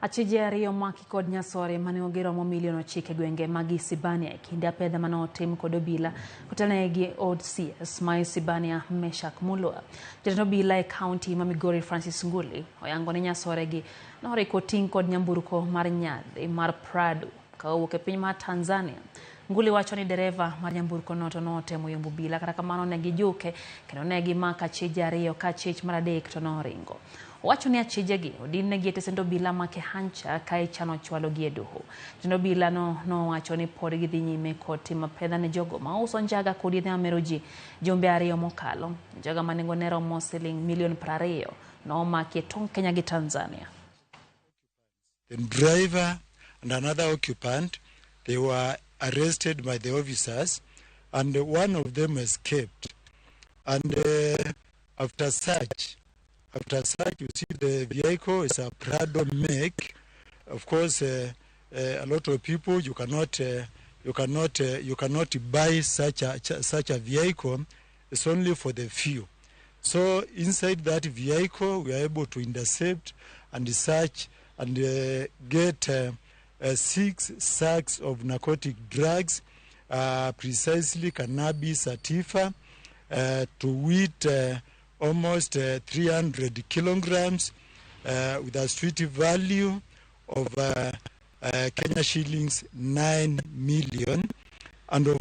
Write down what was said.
Achije ariyo omaki kod nyasore mane ogero romo milion 9 gwenge mag Isebania kinde apedha mane otim kod obila kotelnegi od CS ma Isebania Meshak Mulwa. Jatend obila e kaunti ma Migori Francis Nguli oyango ni nyasore gi noriko ting' kod nyamburko mar nyadhi mar Prado ka owuok e piny mar Tanzania. Nguli wacho ni dereva mar nyamburko no to notemo yombo obila, kata kamano ne gijuke kendo ne gimako achije ariyo ka achich mar adek to noringo. Wacho ni achije gi odinegi e tesend obila ma Kehancha ka ichano chwalo gi e doho. Jatend obila no wacho ni pod gidhi nyime kod timo pedha ne jogo ma uso njaga kod yedhe mamero ji jumbe ariyo mokalo. Njaga ma nengone romo siling milion 20 nomaki e tong' Kenya gi Tanzania. The driver and another occupant, they were arrested by the officers, and one of them escaped. And after search, you see the vehicle is a Prado make. Of course, a lot of people you cannot buy such a vehicle. It's only for the few. So inside that vehicle, we are able to intercept and search and get 6 sacks of narcotic drugs, precisely cannabis sativa, to weight almost 300 kilograms, with a street value of Kenya shillings 9 million, and of